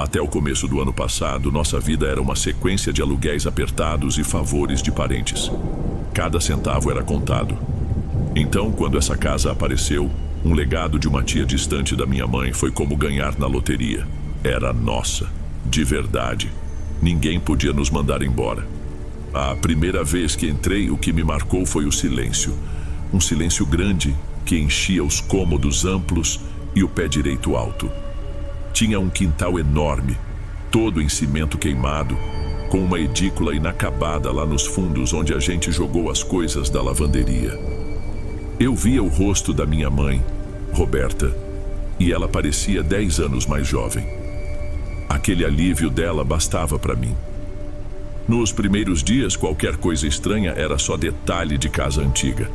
Até o começo do ano passado, nossa vida era uma sequência de aluguéis apertados e favores de parentes. Cada centavo era contado. Então, quando essa casa apareceu, um legado de uma tia distante da minha mãe foi como ganhar na loteria. Era nossa, de verdade. Ninguém podia nos mandar embora. A primeira vez que entrei, o que me marcou foi o silêncio. Um silêncio grande que enchia os cômodos amplos e o pé direito alto. Tinha um quintal enorme, todo em cimento queimado, com uma edícula inacabada lá nos fundos onde a gente jogou as coisas da lavanderia. Eu via o rosto da minha mãe, Roberta, e ela parecia 10 anos mais jovem. Aquele alívio dela bastava para mim. Nos primeiros dias, qualquer coisa estranha era só detalhe de casa antiga.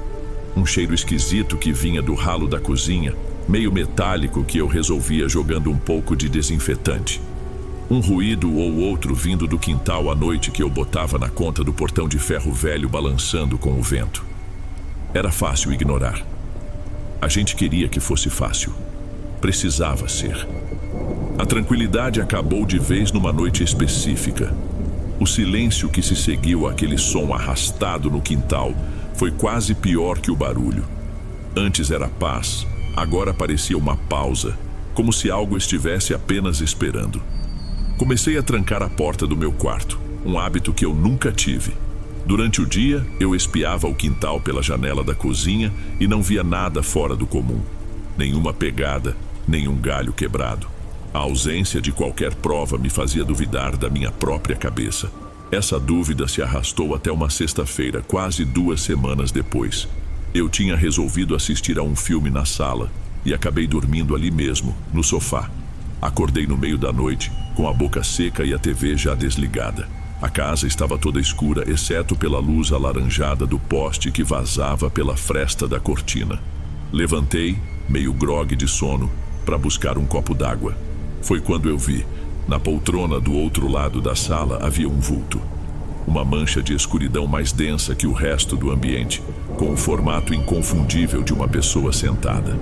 Um cheiro esquisito que vinha do ralo da cozinha, meio metálico, que eu resolvia jogando um pouco de desinfetante. Um ruído ou outro vindo do quintal à noite que eu botava na conta do portão de ferro velho balançando com o vento. Era fácil ignorar. A gente queria que fosse fácil. Precisava ser. A tranquilidade acabou de vez numa noite específica. O silêncio que se seguiu àquele som arrastado no quintal foi quase pior que o barulho. Antes era paz, agora parecia uma pausa, como se algo estivesse apenas esperando. Comecei a trancar a porta do meu quarto, um hábito que eu nunca tive. Durante o dia, eu espiava o quintal pela janela da cozinha e não via nada fora do comum. Nenhuma pegada, nenhum galho quebrado. A ausência de qualquer prova me fazia duvidar da minha própria cabeça. Essa dúvida se arrastou até uma sexta-feira, quase 2 semanas depois. Eu tinha resolvido assistir a um filme na sala e acabei dormindo ali mesmo, no sofá. Acordei no meio da noite, com a boca seca e a TV já desligada. A casa estava toda escura, exceto pela luz alaranjada do poste que vazava pela fresta da cortina. Levantei, meio grogue de sono, para buscar um copo d'água. Foi quando eu vi, na poltrona do outro lado da sala, havia um vulto. Uma mancha de escuridão mais densa que o resto do ambiente, com o formato inconfundível de uma pessoa sentada.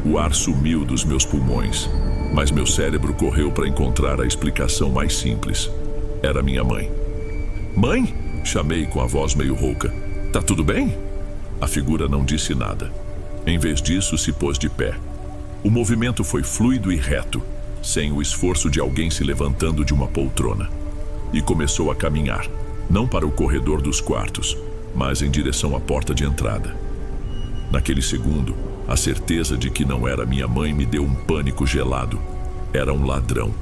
O ar sumiu dos meus pulmões, mas meu cérebro correu para encontrar a explicação mais simples. Era minha mãe. "Mãe?" chamei com a voz meio rouca. "Tá tudo bem?" A figura não disse nada. Em vez disso, se pôs de pé. O movimento foi fluido e reto, sem o esforço de alguém se levantando de uma poltrona. E começou a caminhar, não para o corredor dos quartos, mas em direção à porta de entrada. Naquele segundo, a certeza de que não era minha mãe me deu um pânico gelado. Era um ladrão.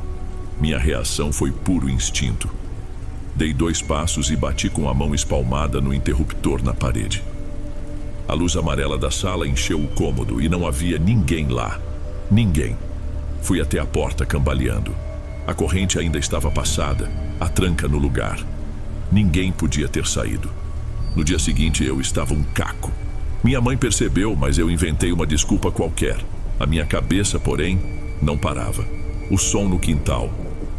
Minha reação foi puro instinto. Dei 2 passos e bati com a mão espalmada no interruptor na parede. A luz amarela da sala encheu o cômodo e não havia ninguém lá. Ninguém. Fui até a porta cambaleando. A corrente ainda estava passada, a tranca no lugar. Ninguém podia ter saído. No dia seguinte eu estava um caco. Minha mãe percebeu, mas eu inventei uma desculpa qualquer. A minha cabeça, porém, não parava. O som no quintal,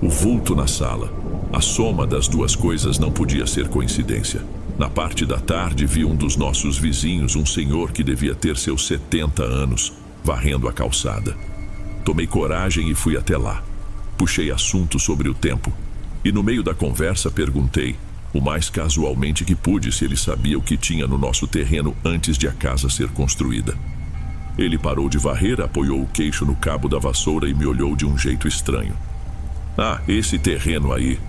o vulto na sala. A soma das duas coisas não podia ser coincidência. Na parte da tarde vi um dos nossos vizinhos, um senhor que devia ter seus 70 anos, varrendo a calçada. Tomei coragem e fui até lá. Puxei assunto sobre o tempo. E no meio da conversa perguntei, o mais casualmente que pude, se ele sabia o que tinha no nosso terreno antes de a casa ser construída. Ele parou de varrer, apoiou o queixo no cabo da vassoura e me olhou de um jeito estranho. "Ah, esse terreno aí",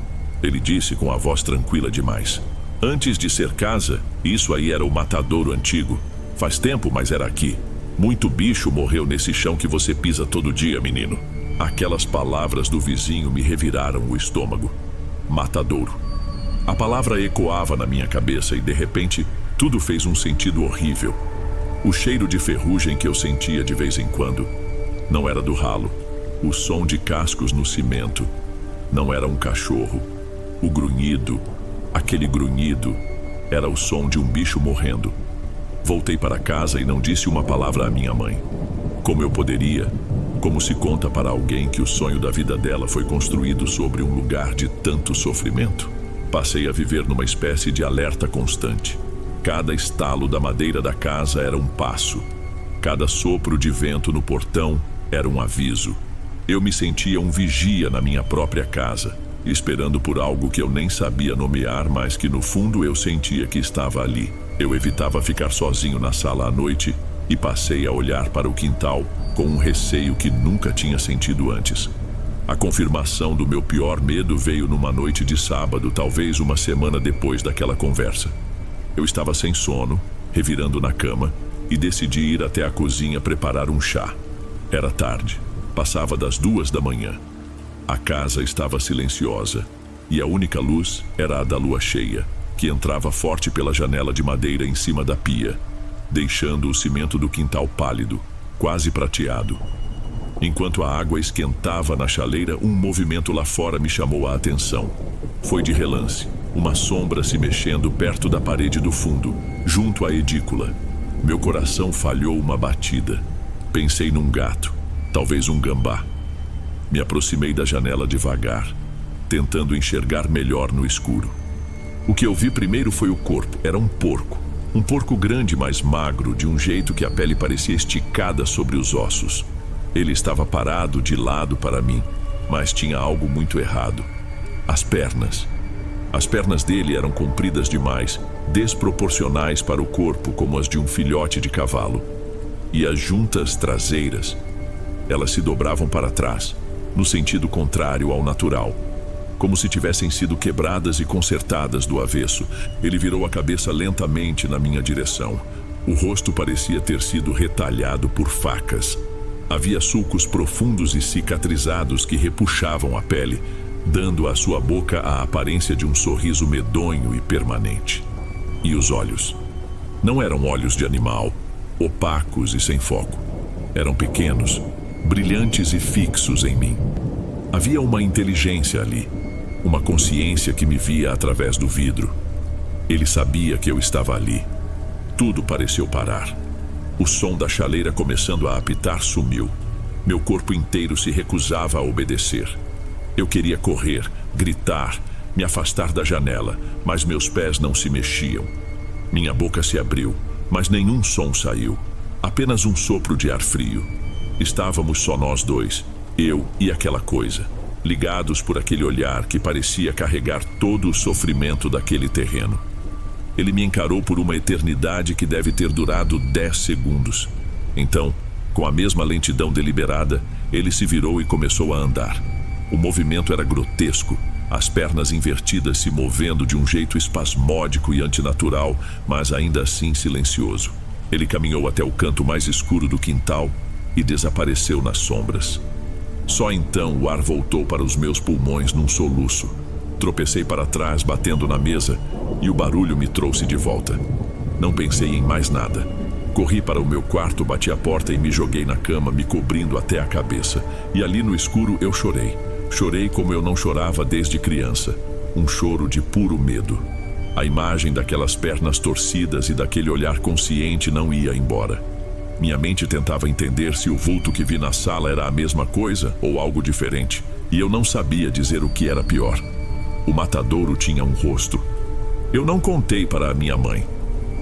ele disse com a voz tranquila demais. "Antes de ser casa, isso aí era o matadouro antigo. Faz tempo, mas era aqui. Muito bicho morreu nesse chão que você pisa todo dia, menino." Aquelas palavras do vizinho me reviraram o estômago. Matadouro. A palavra ecoava na minha cabeça e, de repente, tudo fez um sentido horrível. O cheiro de ferrugem que eu sentia de vez em quando não era do ralo. O som de cascos no cimento não era um cachorro. O grunhido, aquele grunhido, era o som de um bicho morrendo. Voltei para casa e não disse uma palavra à minha mãe. Como eu poderia? Como se conta para alguém que o sonho da vida dela foi construído sobre um lugar de tanto sofrimento? Passei a viver numa espécie de alerta constante. Cada estalo da madeira da casa era um passo. Cada sopro de vento no portão era um aviso. Eu me sentia um vigia na minha própria casa, esperando por algo que eu nem sabia nomear, mas que no fundo eu sentia que estava ali. Eu evitava ficar sozinho na sala à noite e passei a olhar para o quintal com um receio que nunca tinha sentido antes. A confirmação do meu pior medo veio numa noite de sábado, talvez uma semana depois daquela conversa. Eu estava sem sono, revirando na cama, e decidi ir até a cozinha preparar um chá. Era tarde, passava das 2 da manhã. A casa estava silenciosa, e a única luz era a da lua cheia, que entrava forte pela janela de madeira em cima da pia, deixando o cimento do quintal pálido, quase prateado. Enquanto a água esquentava na chaleira, um movimento lá fora me chamou a atenção. Foi de relance, uma sombra se mexendo perto da parede do fundo, junto à edícula. Meu coração falhou uma batida. Pensei num gato, talvez um gambá. Me aproximei da janela devagar, tentando enxergar melhor no escuro. O que eu vi primeiro foi o corpo. Era um porco. Um porco grande, mas magro, de um jeito que a pele parecia esticada sobre os ossos. Ele estava parado de lado para mim, mas tinha algo muito errado. As pernas. As pernas dele eram compridas demais, desproporcionais para o corpo, como as de um filhote de cavalo. E as juntas traseiras, elas se dobravam para trás, no sentido contrário ao natural, como se tivessem sido quebradas e consertadas do avesso. Ele virou a cabeça lentamente na minha direção. O rosto parecia ter sido retalhado por facas. Havia sulcos profundos e cicatrizados que repuxavam a pele, dando à sua boca a aparência de um sorriso medonho e permanente. E os olhos? Não eram olhos de animal, opacos e sem foco. Eram pequenos, brilhantes e fixos em mim. Havia uma inteligência ali, uma consciência que me via através do vidro. Ele sabia que eu estava ali. Tudo pareceu parar. O som da chaleira começando a apitar sumiu. Meu corpo inteiro se recusava a obedecer. Eu queria correr, gritar, me afastar da janela, mas meus pés não se mexiam. Minha boca se abriu, mas nenhum som saiu. Apenas um sopro de ar frio. Estávamos só nós dois, eu e aquela coisa, ligados por aquele olhar que parecia carregar todo o sofrimento daquele terreno. Ele me encarou por uma eternidade que deve ter durado 10 segundos. Então, com a mesma lentidão deliberada, ele se virou e começou a andar. O movimento era grotesco, as pernas invertidas se movendo de um jeito espasmódico e antinatural, mas ainda assim silencioso. Ele caminhou até o canto mais escuro do quintal e desapareceu nas sombras. Só então o ar voltou para os meus pulmões num soluço. Tropecei para trás, batendo na mesa, e o barulho me trouxe de volta. Não pensei em mais nada. Corri para o meu quarto, bati a porta e me joguei na cama, me cobrindo até a cabeça. E ali no escuro eu chorei. Chorei como eu não chorava desde criança. Um choro de puro medo. A imagem daquelas pernas torcidas e daquele olhar consciente não ia embora. Minha mente tentava entender se o vulto que vi na sala era a mesma coisa ou algo diferente. E eu não sabia dizer o que era pior. O matadouro tinha um rosto. Eu não contei para a minha mãe.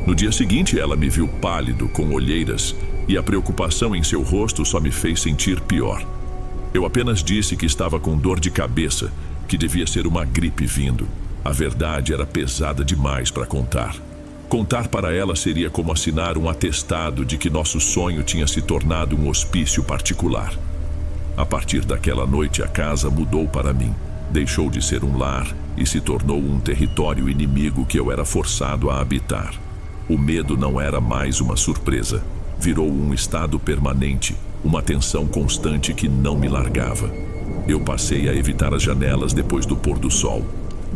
No dia seguinte ela me viu pálido, com olheiras, e a preocupação em seu rosto só me fez sentir pior. Eu apenas disse que estava com dor de cabeça, que devia ser uma gripe vindo. A verdade era pesada demais para contar. Contar para ela seria como assinar um atestado de que nosso sonho tinha se tornado um hospício particular. A partir daquela noite a casa mudou para mim. Deixou de ser um lar e se tornou um território inimigo que eu era forçado a habitar. O medo não era mais uma surpresa. Virou um estado permanente, uma tensão constante que não me largava. Eu passei a evitar as janelas depois do pôr do sol.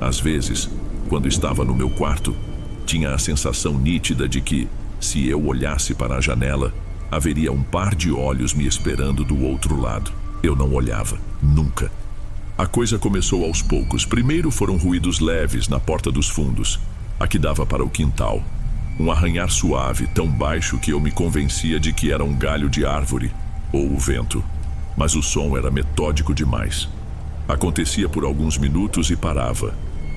Às vezes, quando estava no meu quarto, tinha a sensação nítida de que, se eu olhasse para a janela, haveria um par de olhos me esperando do outro lado. Eu não olhava, nunca. A coisa começou aos poucos. Primeiro foram ruídos leves na porta dos fundos, a que dava para o quintal. Um arranhar suave, tão baixo que eu me convencia de que era um galho de árvore ou o vento. Mas o som era metódico demais. Acontecia por alguns minutos e parava.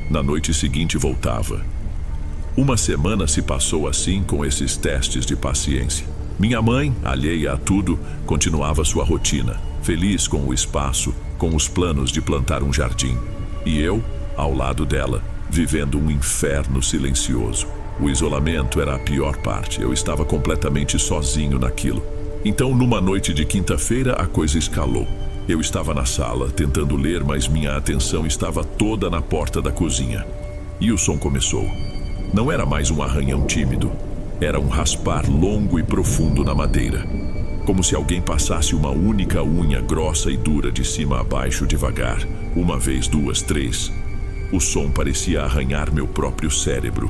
Na noite seguinte voltava. Uma semana se passou assim com esses testes de paciência. Minha mãe, alheia a tudo, continuava sua rotina. feliz com o espaço, com os planos de plantar um jardim. E eu, ao lado dela, vivendo um inferno silencioso. O isolamento era a pior parte, eu estava completamente sozinho naquilo. Então, numa noite de quinta-feira, a coisa escalou. Eu estava na sala, tentando ler, mas minha atenção estava toda na porta da cozinha. E o som começou. Não era mais um arranhão tímido. Era um raspar longo e profundo na madeira. Como se alguém passasse uma única unha grossa e dura de cima a baixo devagar. Uma vez, duas, três. O som parecia arranhar meu próprio cérebro.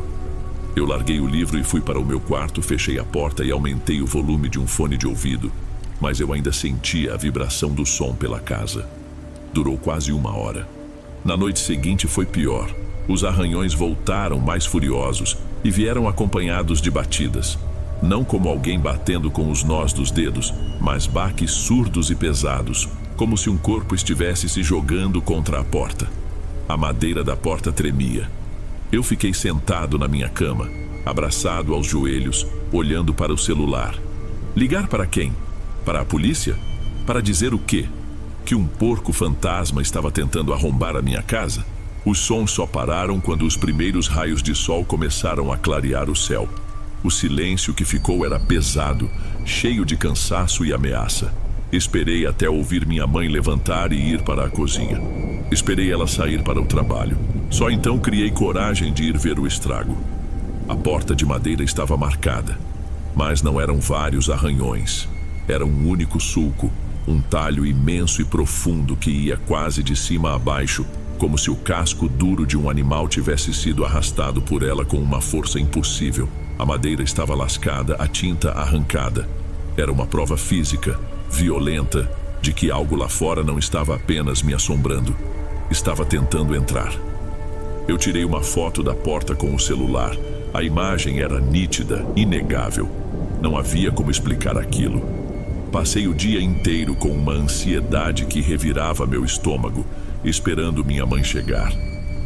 Eu larguei o livro e fui para o meu quarto, fechei a porta e aumentei o volume de um fone de ouvido. Mas eu ainda sentia a vibração do som pela casa. Durou quase uma hora. Na noite seguinte foi pior. Os arranhões voltaram mais furiosos e vieram acompanhados de batidas. Não como alguém batendo com os nós dos dedos, mas baques surdos e pesados, como se um corpo estivesse se jogando contra a porta. A madeira da porta tremia. Eu fiquei sentado na minha cama, abraçado aos joelhos, olhando para o celular. Ligar para quem? Para a polícia? Para dizer o quê? Que um porco fantasma estava tentando arrombar a minha casa? Os sons só pararam quando os primeiros raios de sol começaram a clarear o céu. O silêncio que ficou era pesado, cheio de cansaço e ameaça. Esperei até ouvir minha mãe levantar e ir para a cozinha. Esperei ela sair para o trabalho. Só então criei coragem de ir ver o estrago. A porta de madeira estava marcada, mas não eram vários arranhões. Era um único sulco, um talho imenso e profundo que ia quase de cima a baixo, como se o casco duro de um animal tivesse sido arrastado por ela com uma força impossível. A madeira estava lascada, a tinta arrancada. Era uma prova física, violenta, de que algo lá fora não estava apenas me assombrando. Estava tentando entrar. Eu tirei uma foto da porta com o celular. A imagem era nítida, inegável. Não havia como explicar aquilo. Passei o dia inteiro com uma ansiedade que revirava meu estômago, esperando minha mãe chegar.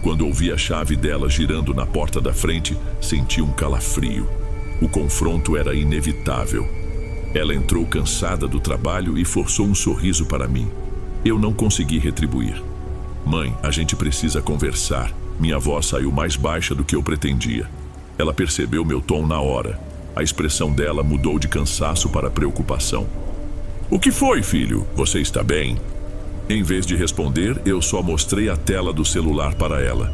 Quando ouvi a chave dela girando na porta da frente, senti um calafrio. O confronto era inevitável. Ela entrou cansada do trabalho e forçou um sorriso para mim. Eu não consegui retribuir. Mãe, a gente precisa conversar. Minha voz saiu mais baixa do que eu pretendia. Ela percebeu meu tom na hora. A expressão dela mudou de cansaço para preocupação. O que foi, filho? Você está bem? Em vez de responder, eu só mostrei a tela do celular para ela.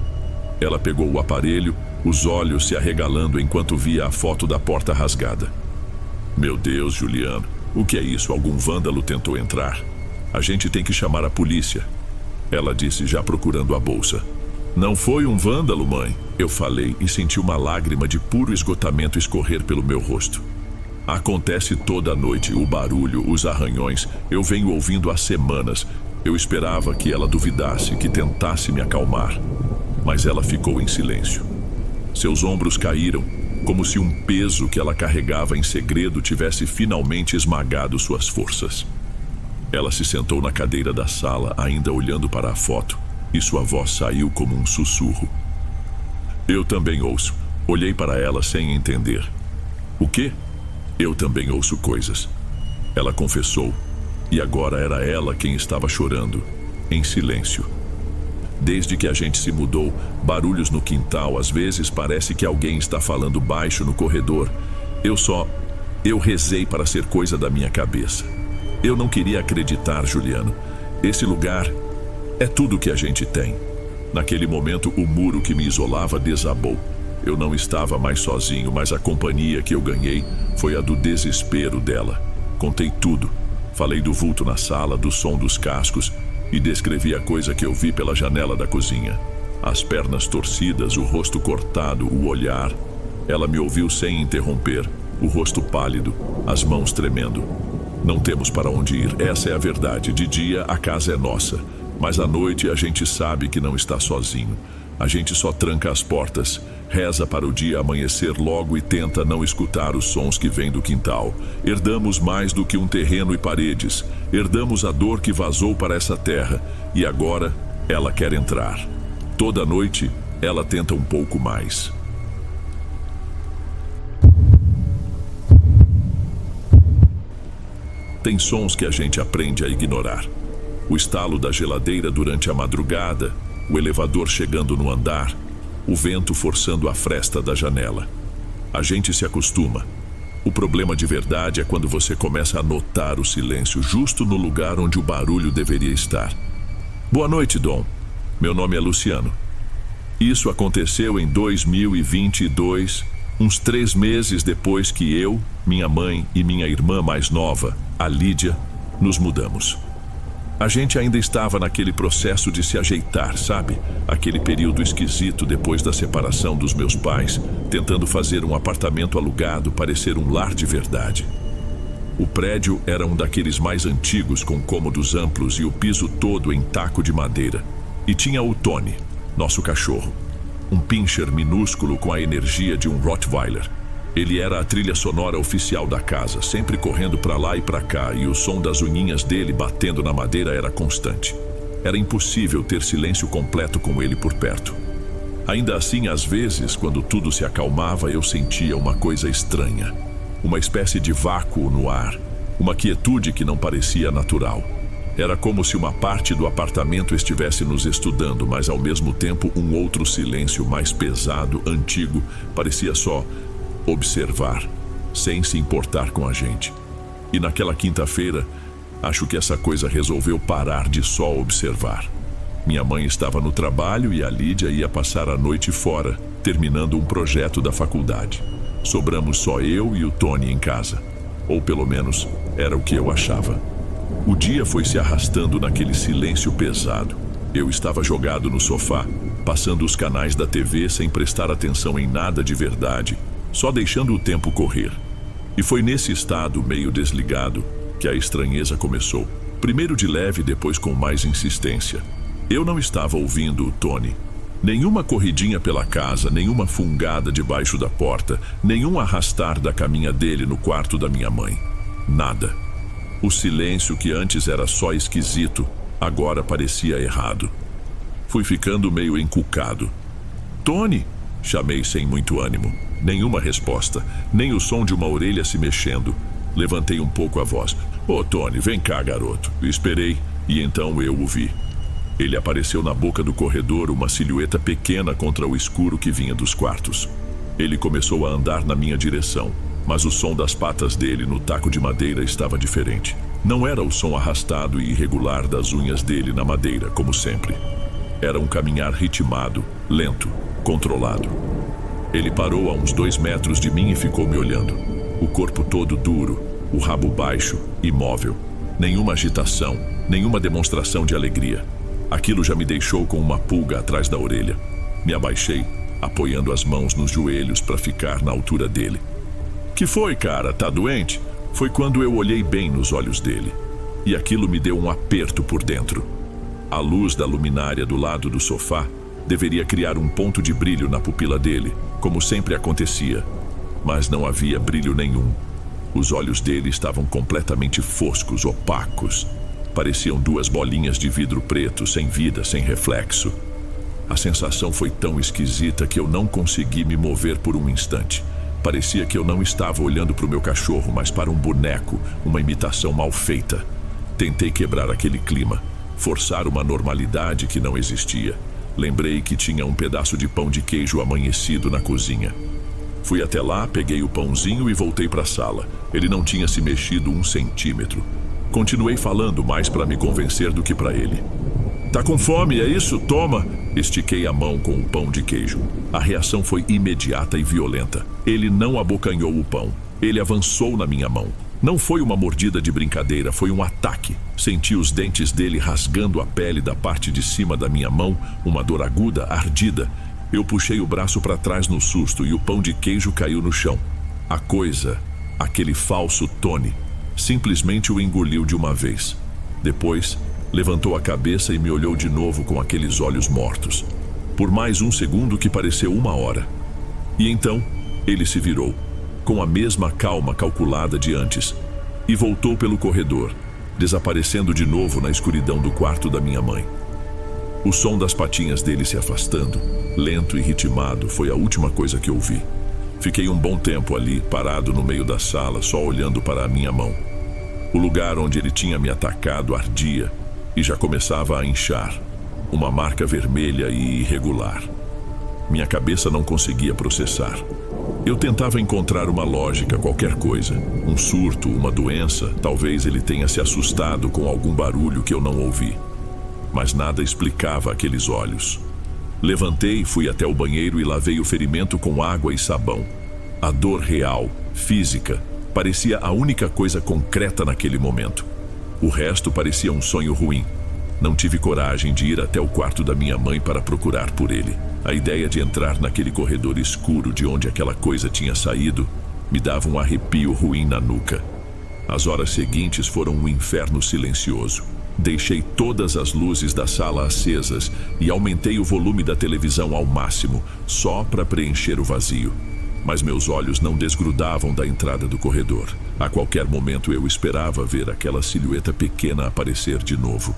Ela pegou o aparelho, os olhos se arregalando enquanto via a foto da porta rasgada. Meu Deus, Juliano, o que é isso? Algum vândalo tentou entrar? A gente tem que chamar a polícia. Ela disse, já procurando a bolsa. Não foi um vândalo, mãe, eu falei e senti uma lágrima de puro esgotamento escorrer pelo meu rosto. Acontece toda noite, o barulho, os arranhões, eu venho ouvindo há semanas. Eu esperava que ela duvidasse, que tentasse me acalmar. Mas ela ficou em silêncio. Seus ombros caíram, como se um peso que ela carregava em segredo tivesse finalmente esmagado suas forças. Ela se sentou na cadeira da sala, ainda olhando para a foto, e sua voz saiu como um sussurro. Eu também ouço. Olhei para ela sem entender. O quê? Eu também ouço coisas. Ela confessou. E agora era ela quem estava chorando, em silêncio. Desde que a gente se mudou, barulhos no quintal, às vezes parece que alguém está falando baixo no corredor. Eu rezei para ser coisa da minha cabeça. Eu não queria acreditar, Juliano. Esse lugar é tudo que a gente tem. Naquele momento, o muro que me isolava desabou. Eu não estava mais sozinho, mas a companhia que eu ganhei foi a do desespero dela. Contei tudo. Falei do vulto na sala, do som dos cascos e descrevi a coisa que eu vi pela janela da cozinha. As pernas torcidas, o rosto cortado, o olhar. Ela me ouviu sem interromper, o rosto pálido, as mãos tremendo. Não temos para onde ir, essa é a verdade. De dia a casa é nossa, mas à noite a gente sabe que não está sozinho. A gente só tranca as portas, reza para o dia amanhecer logo e tenta não escutar os sons que vêm do quintal. Herdamos mais do que um terreno e paredes. Herdamos a dor que vazou para essa terra e agora ela quer entrar. Toda noite ela tenta um pouco mais. Tem sons que a gente aprende a ignorar. O estalo da geladeira durante a madrugada, o elevador chegando no andar, o vento forçando a fresta da janela. A gente se acostuma. O problema de verdade é quando você começa a notar o silêncio justo no lugar onde o barulho deveria estar. Boa noite, Dom. Meu nome é Luciano. Isso aconteceu em 2022, uns 3 meses depois que eu, minha mãe e minha irmã mais nova, a Lídia, nos mudamos. A gente ainda estava naquele processo de se ajeitar, sabe? Aquele período esquisito depois da separação dos meus pais, tentando fazer um apartamento alugado parecer um lar de verdade. O prédio era um daqueles mais antigos, com cômodos amplos e o piso todo em taco de madeira. E tinha o Tony, nosso cachorro. Um pincher minúsculo com a energia de um Rottweiler. Ele era a trilha sonora oficial da casa, sempre correndo para lá e para cá, e o som das unhinhas dele batendo na madeira era constante. Era impossível ter silêncio completo com ele por perto. Ainda assim, às vezes, quando tudo se acalmava, eu sentia uma coisa estranha. Uma espécie de vácuo no ar, uma quietude que não parecia natural. Era como se uma parte do apartamento estivesse nos estudando, mas ao mesmo tempo um outro silêncio mais pesado, antigo, parecia só observar, sem se importar com a gente. E naquela quinta-feira, acho que essa coisa resolveu parar de só observar. Minha mãe estava no trabalho e a Lídia ia passar a noite fora, terminando um projeto da faculdade. Sobramos só eu e o Tony em casa. Ou pelo menos, era o que eu achava. O dia foi se arrastando naquele silêncio pesado. Eu estava jogado no sofá, passando os canais da TV sem prestar atenção em nada de verdade, só deixando o tempo correr. E foi nesse estado meio desligado que a estranheza começou. Primeiro de leve, depois com mais insistência. Eu não estava ouvindo o Tony. Nenhuma corridinha pela casa, nenhuma fungada debaixo da porta, nenhum arrastar da caminha dele no quarto da minha mãe. Nada. O silêncio que antes era só esquisito, agora parecia errado. Fui ficando meio encucado. Tony! Chamei sem muito ânimo. Nenhuma resposta, nem o som de uma orelha se mexendo. Levantei um pouco a voz. Ô, Tony, vem cá, garoto. Esperei, e então eu o vi. Ele apareceu na boca do corredor, uma silhueta pequena contra o escuro que vinha dos quartos. Ele começou a andar na minha direção, mas o som das patas dele no taco de madeira estava diferente. Não era o som arrastado e irregular das unhas dele na madeira, como sempre. Era um caminhar ritmado, lento, controlado. Ele parou a uns 2 metros de mim e ficou me olhando. O corpo todo duro, o rabo baixo, imóvel. Nenhuma agitação, nenhuma demonstração de alegria. Aquilo já me deixou com uma pulga atrás da orelha. Me abaixei, apoiando as mãos nos joelhos para ficar na altura dele. Que foi, cara? Tá doente? Foi quando eu olhei bem nos olhos dele. E aquilo me deu um aperto por dentro. A luz da luminária do lado do sofá deveria criar um ponto de brilho na pupila dele, como sempre acontecia. Mas não havia brilho nenhum. Os olhos dele estavam completamente foscos, opacos. Pareciam 2 bolinhas de vidro preto, sem vida, sem reflexo. A sensação foi tão esquisita que eu não consegui me mover por um instante. Parecia que eu não estava olhando para o meu cachorro, mas para um boneco, uma imitação mal feita. Tentei quebrar aquele clima, forçar uma normalidade que não existia. Lembrei que tinha um pedaço de pão de queijo amanhecido na cozinha. Fui até lá, peguei o pãozinho e voltei para a sala. Ele não tinha se mexido 1 centímetro. Continuei falando mais para me convencer do que para ele. Tá com fome, é isso? Toma! Estiquei a mão com o pão de queijo. A reação foi imediata e violenta. Ele não abocanhou o pão. Ele avançou na minha mão. Não foi uma mordida de brincadeira, foi um ataque. Senti os dentes dele rasgando a pele da parte de cima da minha mão, uma dor aguda, ardida. Eu puxei o braço para trás no susto e o pão de queijo caiu no chão. A coisa, aquele falso Tony, simplesmente o engoliu de uma vez. Depois, levantou a cabeça e me olhou de novo com aqueles olhos mortos. Por mais 1 segundo que pareceu 1 hora. E então, ele se virou, com a mesma calma calculada de antes, e voltou pelo corredor, desaparecendo de novo na escuridão do quarto da minha mãe. O som das patinhas dele se afastando, lento e ritmado, foi a última coisa que ouvi. Fiquei um bom tempo ali, parado no meio da sala, só olhando para a minha mão. O lugar onde ele tinha me atacado ardia e já começava a inchar, uma marca vermelha e irregular. Minha cabeça não conseguia processar. Eu tentava encontrar uma lógica, qualquer coisa. Um surto, uma doença, talvez ele tenha se assustado com algum barulho que eu não ouvi. Mas nada explicava aqueles olhos. Levantei, fui até o banheiro e lavei o ferimento com água e sabão. A dor real, física, parecia a única coisa concreta naquele momento. O resto parecia um sonho ruim. Não tive coragem de ir até o quarto da minha mãe para procurar por ele. A ideia de entrar naquele corredor escuro de onde aquela coisa tinha saído me dava um arrepio ruim na nuca. As horas seguintes foram um inferno silencioso. Deixei todas as luzes da sala acesas e aumentei o volume da televisão ao máximo, só para preencher o vazio. Mas meus olhos não desgrudavam da entrada do corredor. A qualquer momento eu esperava ver aquela silhueta pequena aparecer de novo.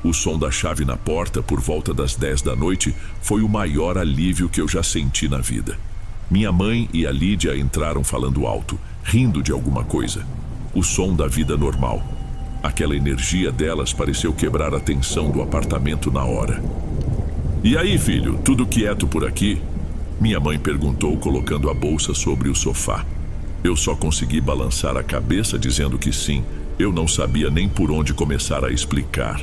O som da chave na porta por volta das 10 da noite foi o maior alívio que eu já senti na vida. Minha mãe e a Lídia entraram falando alto, rindo de alguma coisa. O som da vida normal. Aquela energia delas pareceu quebrar a tensão do apartamento na hora. "E aí, filho, tudo quieto por aqui?" Minha mãe perguntou, colocando a bolsa sobre o sofá. Eu só consegui balançar a cabeça dizendo que sim. Eu não sabia nem por onde começar a explicar.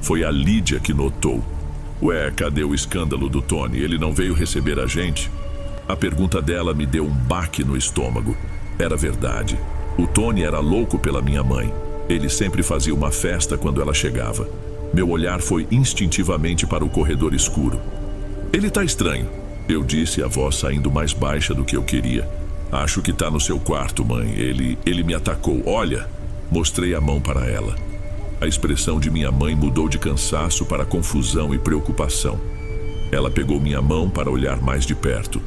Foi a Lídia que notou. "Ué, cadê o escândalo do Tony? Ele não veio receber a gente?" A pergunta dela me deu um baque no estômago. Era verdade. O Tony era louco pela minha mãe. Ele sempre fazia uma festa quando ela chegava. Meu olhar foi instintivamente para o corredor escuro. "Ele tá estranho", eu disse, a voz saindo mais baixa do que eu queria. "Acho que tá no seu quarto, mãe. Ele me atacou. Olha." Mostrei a mão para ela. A expressão de minha mãe mudou de cansaço para confusão e preocupação. Ela pegou minha mão para olhar mais de perto.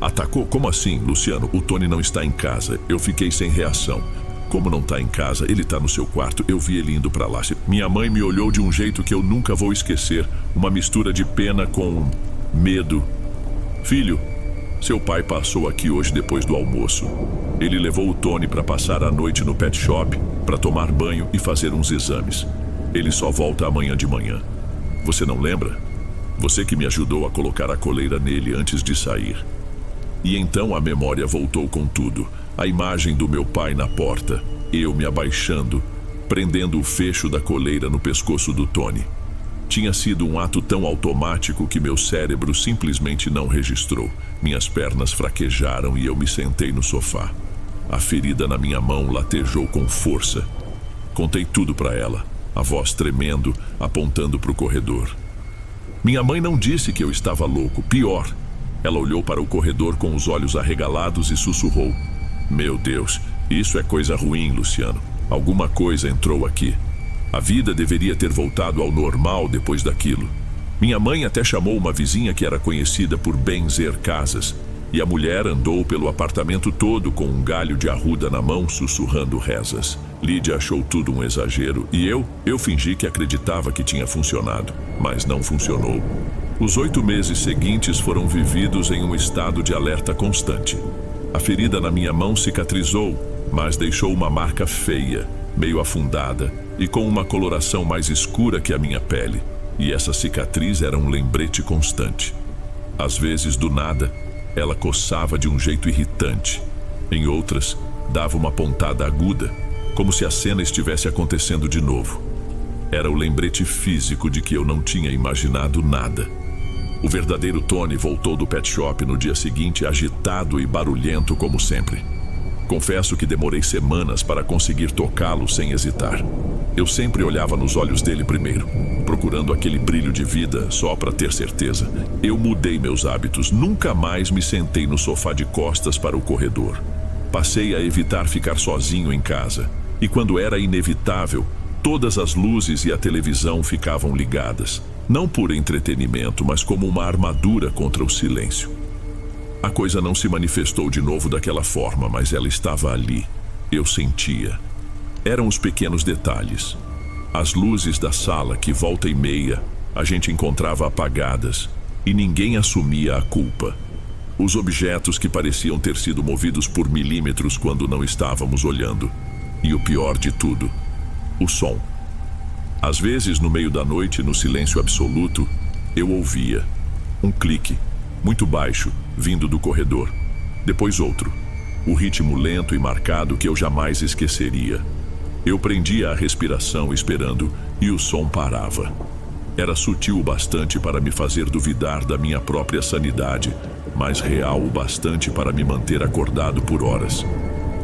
"Atacou? Como assim, Luciano? O Tony não está em casa." Eu fiquei sem reação. "Como não está em casa? Ele está no seu quarto. Eu vi ele indo para lá." Minha mãe me olhou de um jeito que eu nunca vou esquecer. Uma mistura de pena com medo. "Filho, seu pai passou aqui hoje depois do almoço. Ele levou o Tony para passar a noite no pet shop, para tomar banho e fazer uns exames. Ele só volta amanhã de manhã. Você não lembra? Você que me ajudou a colocar a coleira nele antes de sair." E então a memória voltou com tudo. A imagem do meu pai na porta, eu me abaixando, prendendo o fecho da coleira no pescoço do Tony. Tinha sido um ato tão automático que meu cérebro simplesmente não registrou. Minhas pernas fraquejaram e eu me sentei no sofá. A ferida na minha mão latejou com força. Contei tudo para ela, a voz tremendo, apontando para o corredor. Minha mãe não disse que eu estava louco. Pior, ela olhou para o corredor com os olhos arregalados e sussurrou: "Meu Deus, isso é coisa ruim, Luciano. Alguma coisa entrou aqui. A vida deveria ter voltado ao normal depois daquilo." Minha mãe até chamou uma vizinha que era conhecida por benzer casas, e a mulher andou pelo apartamento todo com um galho de arruda na mão, sussurrando rezas. Lídia achou tudo um exagero e eu fingi que acreditava que tinha funcionado, mas não funcionou. Os 8 meses seguintes foram vividos em um estado de alerta constante. A ferida na minha mão cicatrizou, mas deixou uma marca feia, meio afundada e com uma coloração mais escura que a minha pele. E essa cicatriz era um lembrete constante. Às vezes, do nada, ela coçava de um jeito irritante. Em outras, dava uma pontada aguda, como se a cena estivesse acontecendo de novo. Era o lembrete físico de que eu não tinha imaginado nada. O verdadeiro Tony voltou do pet shop no dia seguinte, agitado e barulhento como sempre. Confesso que demorei semanas para conseguir tocá-lo sem hesitar. Eu sempre olhava nos olhos dele primeiro, procurando aquele brilho de vida só para ter certeza. Eu mudei meus hábitos, nunca mais me sentei no sofá de costas para o corredor. Passei a evitar ficar sozinho em casa, e quando era inevitável, todas as luzes e a televisão ficavam ligadas, não por entretenimento, mas como uma armadura contra o silêncio. A coisa não se manifestou de novo daquela forma, mas ela estava ali. Eu sentia. Eram os pequenos detalhes. As luzes da sala que, volta e meia, a gente encontrava apagadas e ninguém assumia a culpa. Os objetos que pareciam ter sido movidos por milímetros quando não estávamos olhando. E o pior de tudo, o som. Às vezes, no meio da noite, no silêncio absoluto, eu ouvia um clique, muito baixo, vindo do corredor. Depois outro, o ritmo lento e marcado que eu jamais esqueceria. Eu prendia a respiração esperando e o som parava. Era sutil o bastante para me fazer duvidar da minha própria sanidade, mas real o bastante para me manter acordado por horas.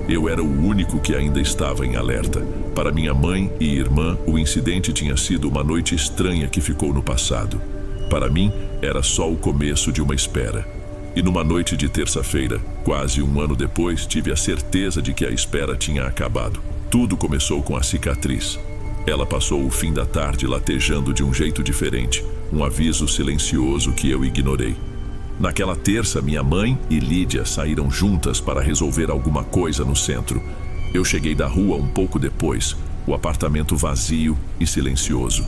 Eu era o único que ainda estava em alerta. Para minha mãe e irmã, o incidente tinha sido uma noite estranha que ficou no passado. Para mim, era só o começo de uma espera. E numa noite de terça-feira, quase um ano depois, tive a certeza de que a espera tinha acabado. Tudo começou com a cicatriz. Ela passou o fim da tarde latejando de um jeito diferente, um aviso silencioso que eu ignorei. Naquela terça, minha mãe e Lídia saíram juntas para resolver alguma coisa no centro. Eu cheguei da rua um pouco depois, o apartamento vazio e silencioso.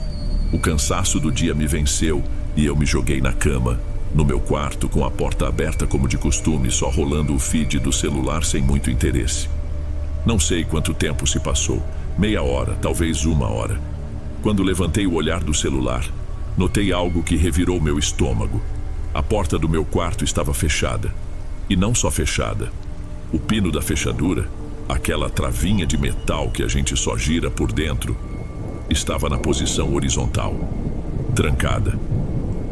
O cansaço do dia me venceu e eu me joguei na cama, no meu quarto, com a porta aberta como de costume, só rolando o feed do celular sem muito interesse. Não sei quanto tempo se passou, meia hora, talvez uma hora. Quando levantei o olhar do celular, notei algo que revirou meu estômago. A porta do meu quarto estava fechada. E não só fechada. O pino da fechadura, aquela travinha de metal que a gente só gira por dentro, estava na posição horizontal, trancada.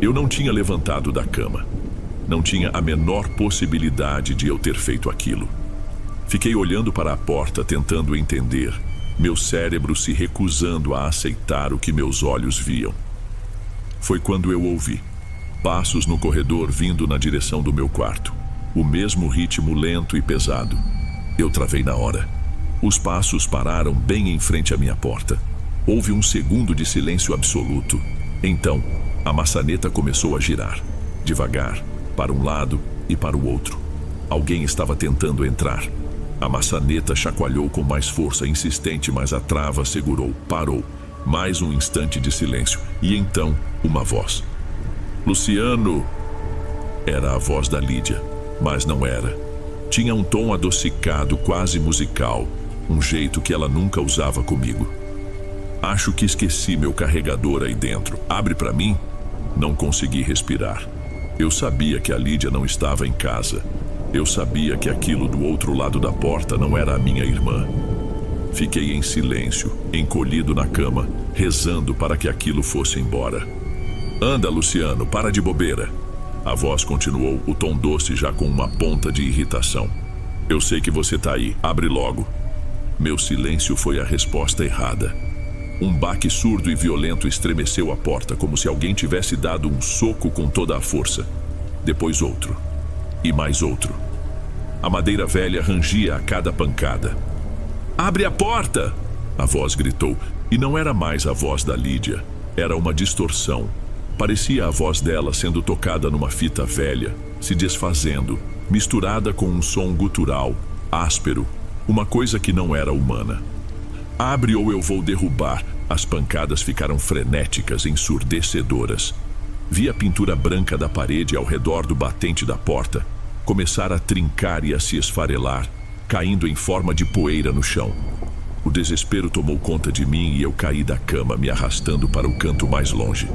Eu não tinha levantado da cama. Não tinha a menor possibilidade de eu ter feito aquilo. Fiquei olhando para a porta, tentando entender, meu cérebro se recusando a aceitar o que meus olhos viam. Foi quando eu ouvi passos no corredor vindo na direção do meu quarto. O mesmo ritmo lento e pesado. Eu travei na hora. Os passos pararam bem em frente à minha porta. Houve um segundo de silêncio absoluto. Então, a maçaneta começou a girar, devagar, para um lado e para o outro. Alguém estava tentando entrar. A maçaneta chacoalhou com mais força, insistente, mas a trava segurou, parou. Mais um instante de silêncio. E então, uma voz. Luciano! Era a voz da Lídia, mas não era. Tinha um tom adocicado, quase musical, um jeito que ela nunca usava comigo. Acho que esqueci meu carregador aí dentro. Abre para mim? Não consegui respirar. Eu sabia que a Lídia não estava em casa. Eu sabia que aquilo do outro lado da porta não era a minha irmã. Fiquei em silêncio, encolhido na cama, rezando para que aquilo fosse embora. Anda, Luciano, para de bobeira. A voz continuou, o tom doce já com uma ponta de irritação. Eu sei que você tá aí, abre logo. Meu silêncio foi a resposta errada. Um baque surdo e violento estremeceu a porta, como se alguém tivesse dado um soco com toda a força. Depois outro. E mais outro. A madeira velha rangia a cada pancada. Abre a porta! A voz gritou, e não era mais a voz da Lídia. Era uma distorção. Parecia a voz dela sendo tocada numa fita velha, se desfazendo, misturada com um som gutural, áspero, uma coisa que não era humana. Abre ou eu vou derrubar. As pancadas ficaram frenéticas, ensurdecedoras. Vi a pintura branca da parede ao redor do batente da porta começar a trincar e a se esfarelar, caindo em forma de poeira no chão. O desespero tomou conta de mim e eu caí da cama, me arrastando para o canto mais longe.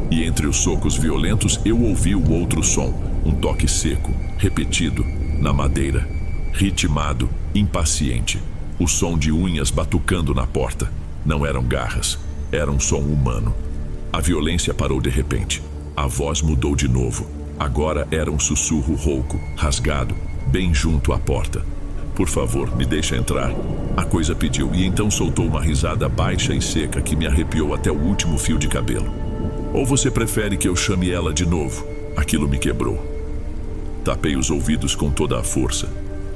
E entre os socos violentos eu ouvi o outro som, um toque seco, repetido, na madeira, ritmado, impaciente. O som de unhas batucando na porta. Não eram garras, era um som humano. A violência parou de repente. A voz mudou de novo. Agora era um sussurro rouco, rasgado, bem junto à porta. Por favor, me deixa entrar. A coisa pediu e então soltou uma risada baixa e seca que me arrepiou até o último fio de cabelo. Ou você prefere que eu chame ela de novo? Aquilo me quebrou. Tapei os ouvidos com toda a força.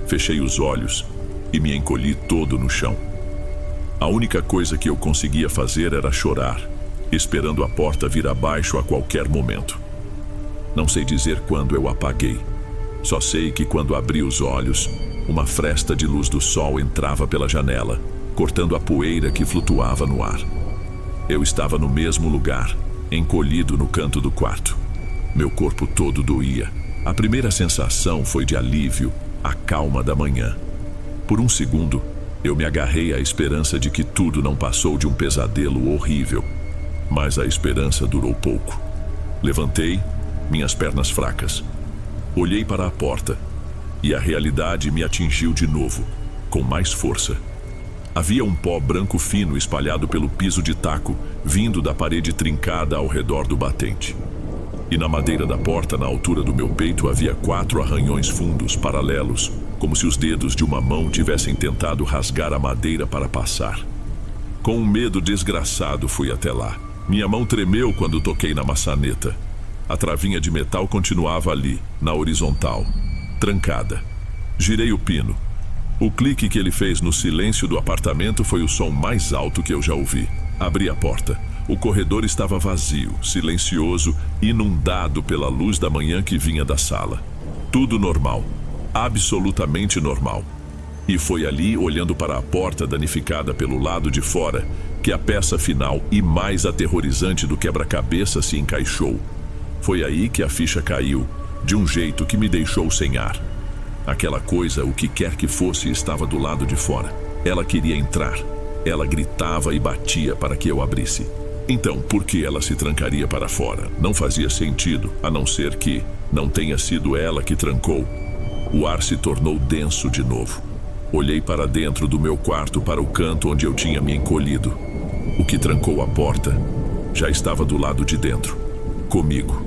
Fechei os olhos e me encolhi todo no chão. A única coisa que eu conseguia fazer era chorar, esperando a porta vir abaixo a qualquer momento. Não sei dizer quando eu apaguei. Só sei que quando abri os olhos, uma fresta de luz do sol entrava pela janela, cortando a poeira que flutuava no ar. Eu estava no mesmo lugar, encolhido no canto do quarto. Meu corpo todo doía. A primeira sensação foi de alívio, a calma da manhã. Por um segundo, Eu me agarrei à esperança de que tudo não passou de um pesadelo horrível, mas a esperança durou pouco. Levantei, minhas pernas fracas. Olhei para a porta e a realidade me atingiu de novo, com mais força. Havia um pó branco fino espalhado pelo piso de taco, vindo da parede trincada ao redor do batente. E na madeira da porta, na altura do meu peito, havia 4 arranhões fundos, paralelos, como se os dedos de uma mão tivessem tentado rasgar a madeira para passar. Com um medo desgraçado, fui até lá. Minha mão tremeu quando toquei na maçaneta. A travinha de metal continuava ali, na horizontal, trancada. Girei o pino. O clique que ele fez no silêncio do apartamento foi o som mais alto que eu já ouvi. Abri a porta. O corredor estava vazio, silencioso, inundado pela luz da manhã que vinha da sala. Tudo normal. Absolutamente normal. E foi ali, olhando para a porta danificada pelo lado de fora, que a peça final e mais aterrorizante do quebra-cabeça se encaixou. Foi aí que a ficha caiu, de um jeito que me deixou sem ar. Aquela coisa, o que quer que fosse, estava do lado de fora. Ela queria entrar. Ela gritava e batia para que eu abrisse. Então, por que ela se trancaria para fora? Não fazia sentido, a não ser que não tenha sido ela que trancou. O ar se tornou denso de novo. Olhei para dentro do meu quarto, para o canto onde eu tinha me encolhido. O que trancou a porta já estava do lado de dentro, comigo.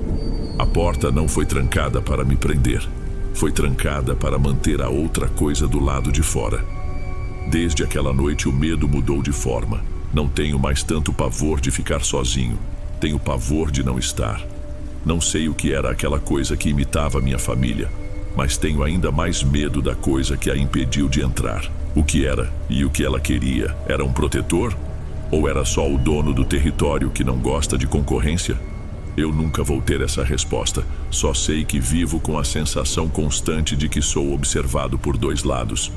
A porta não foi trancada para me prender. Foi trancada para manter a outra coisa do lado de fora. Desde aquela noite o medo mudou de forma. Não tenho mais tanto pavor de ficar sozinho. Tenho pavor de não estar. Não sei o que era aquela coisa que imitava minha família, mas tenho ainda mais medo da coisa que a impediu de entrar. O que era e o que ela queria? Era um protetor? Ou era só o dono do território que não gosta de concorrência? Eu nunca vou ter essa resposta. Só sei que vivo com a sensação constante de que sou observado por 2 lados.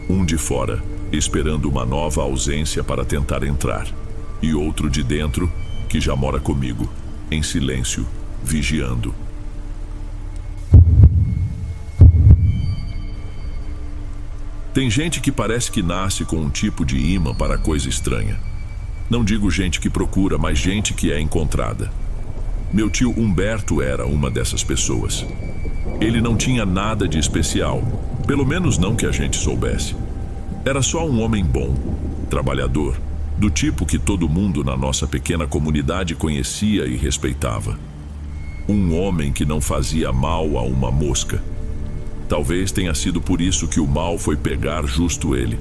Um de fora, esperando uma nova ausência para tentar entrar. E outro de dentro, que já mora comigo, em silêncio, vigiando. Tem gente que parece que nasce com um tipo de imã para coisa estranha. Não digo gente que procura, mas gente que é encontrada. Meu tio Humberto era uma dessas pessoas. Ele não tinha nada de especial, pelo menos não que a gente soubesse. Era só um homem bom, trabalhador, do tipo que todo mundo na nossa pequena comunidade conhecia e respeitava. Um homem que não fazia mal a uma mosca. Talvez tenha sido por isso que o mal foi pegar justo ele.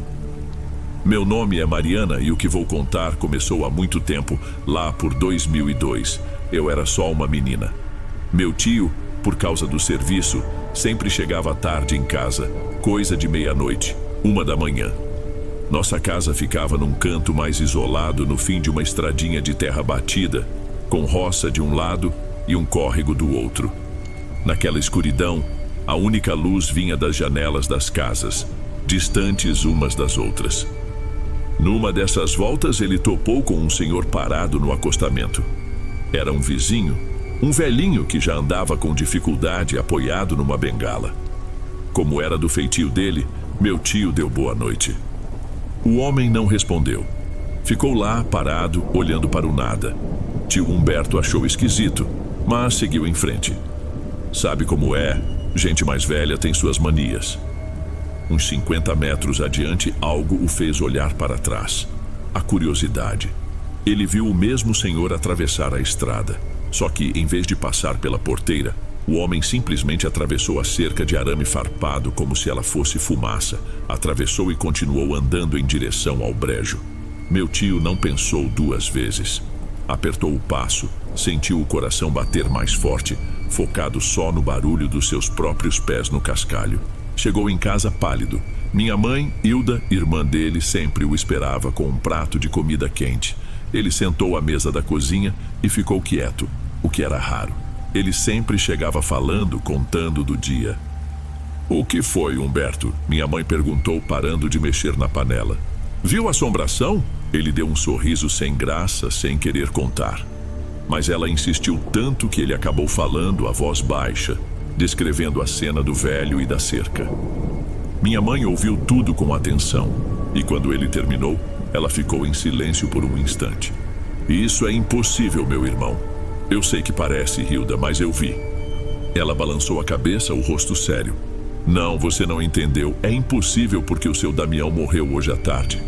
Meu nome é Mariana e o que vou contar começou há muito tempo, lá por 2002. Eu era só uma menina. Meu tio, por causa do serviço, sempre chegava tarde em casa, coisa de meia-noite, 1 da manhã. Nossa casa ficava num canto mais isolado no fim de uma estradinha de terra batida, com roça de um lado e um córrego do outro. Naquela escuridão, a única luz vinha das janelas das casas, distantes umas das outras. Numa dessas voltas, ele topou com um senhor parado no acostamento. Era um vizinho, um velhinho que já andava com dificuldade apoiado numa bengala. Como era do feitio dele, meu tio deu boa noite. O homem não respondeu. Ficou lá, parado, olhando para o nada. Tio Humberto achou esquisito, mas seguiu em frente. Sabe como é? Gente mais velha tem suas manias. Uns 50 metros adiante, algo o fez olhar para trás. A curiosidade. Ele viu o mesmo senhor atravessar a estrada. Só que, em vez de passar pela porteira, o homem simplesmente atravessou a cerca de arame farpado como se ela fosse fumaça. Atravessou e continuou andando em direção ao brejo. Meu tio não pensou 2 vezes. Apertou o passo, sentiu o coração bater mais forte, focado só no barulho dos seus próprios pés no cascalho. Chegou em casa pálido. Minha mãe, Hilda, irmã dele, sempre o esperava com um prato de comida quente. Ele sentou à mesa da cozinha e ficou quieto, o que era raro. Ele sempre chegava falando, contando do dia. "O que foi, Humberto?" minha mãe perguntou, parando de mexer na panela. "Viu a assombração?" Ele deu um sorriso sem graça, sem querer contar. Mas ela insistiu tanto que ele acabou falando a voz baixa, descrevendo a cena do velho e da cerca. Minha mãe ouviu tudo com atenção, e quando ele terminou, ela ficou em silêncio por um instante. Isso é impossível, meu irmão. Eu sei que parece, Hilda, mas eu vi. Ela balançou a cabeça, o rosto sério. Não, você não entendeu. É impossível porque o seu Damião morreu hoje à tarde.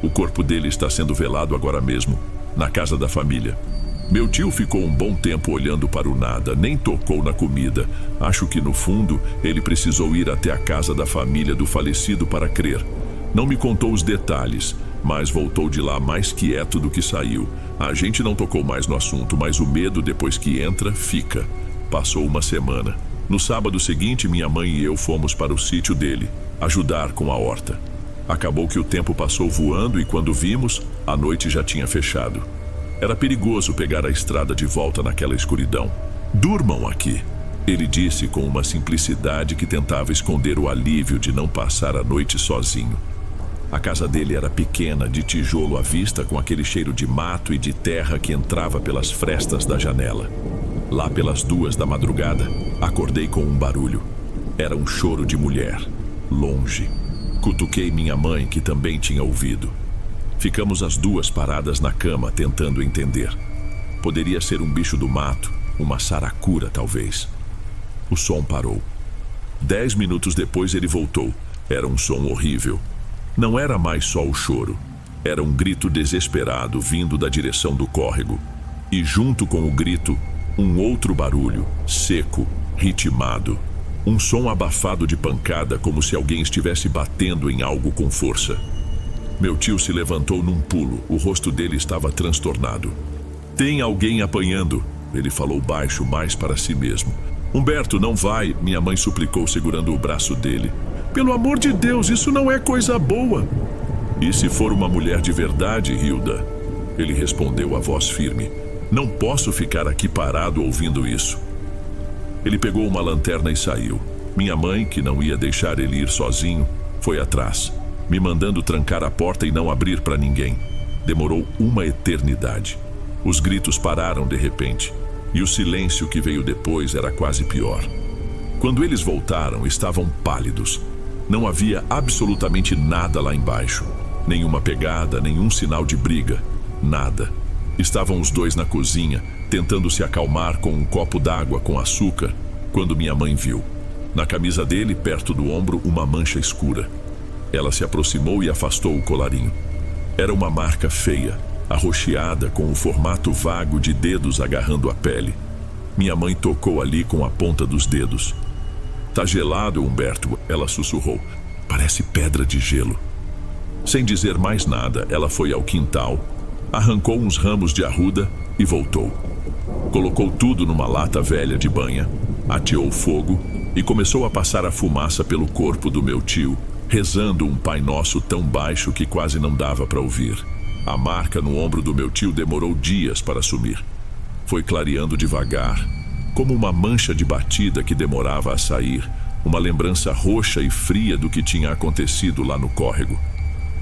O corpo dele está sendo velado agora mesmo, na casa da família. Meu tio ficou um bom tempo olhando para o nada, nem tocou na comida. Acho que, no fundo, ele precisou ir até a casa da família do falecido para crer. Não me contou os detalhes, mas voltou de lá mais quieto do que saiu. A gente não tocou mais no assunto, mas o medo, depois que entra, fica. Passou uma semana. No sábado seguinte, minha mãe e eu fomos para o sítio dele, ajudar com a horta. Acabou que o tempo passou voando e quando vimos, a noite já tinha fechado. Era perigoso pegar a estrada de volta naquela escuridão. Durmam aqui, ele disse com uma simplicidade que tentava esconder o alívio de não passar a noite sozinho. A casa dele era pequena, de tijolo à vista, com aquele cheiro de mato e de terra que entrava pelas frestas da janela. Lá pelas 2 da madrugada, acordei com um barulho. Era um choro de mulher, longe. Cutuquei minha mãe, que também tinha ouvido. Ficamos as 2 paradas na cama, tentando entender. Poderia ser um bicho do mato, uma saracura, talvez. O som parou. 10 minutos depois ele voltou. Era um som horrível. Não era mais só o choro. Era um grito desesperado vindo da direção do córrego. E junto com o grito, um outro barulho, seco, ritmado. Um som abafado de pancada, como se alguém estivesse batendo em algo com força. Meu tio se levantou num pulo, o rosto dele estava transtornado. Tem alguém apanhando, ele falou baixo, mais para si mesmo. Humberto, não vai, minha mãe suplicou, segurando o braço dele. Pelo amor de Deus, isso não é coisa boa. E se for uma mulher de verdade, Hilda? Ele respondeu a voz firme. Não posso ficar aqui parado ouvindo isso. Ele pegou uma lanterna e saiu. Minha mãe, que não ia deixar ele ir sozinho, foi atrás, me mandando trancar a porta e não abrir para ninguém. Demorou uma eternidade. Os gritos pararam de repente, e o silêncio que veio depois era quase pior. Quando eles voltaram, estavam pálidos. Não havia absolutamente nada lá embaixo. Nenhuma pegada, nenhum sinal de briga. Nada. Estavam os 2 na cozinha, tentando se acalmar com um copo d'água com açúcar, quando minha mãe viu. Na camisa dele, perto do ombro, uma mancha escura. Ela se aproximou e afastou o colarinho. Era uma marca feia, arroxeada, com o formato vago de dedos agarrando a pele. Minha mãe tocou ali com a ponta dos dedos. Tá gelado, Humberto, ela sussurrou. Parece pedra de gelo. Sem dizer mais nada, ela foi ao quintal, arrancou uns ramos de arruda e voltou. Colocou tudo numa lata velha de banha, ateou fogo e começou a passar a fumaça pelo corpo do meu tio, rezando um Pai Nosso tão baixo que quase não dava para ouvir. A marca no ombro do meu tio demorou dias para sumir. Foi clareando devagar, como uma mancha de batida que demorava a sair, uma lembrança roxa e fria do que tinha acontecido lá no córrego.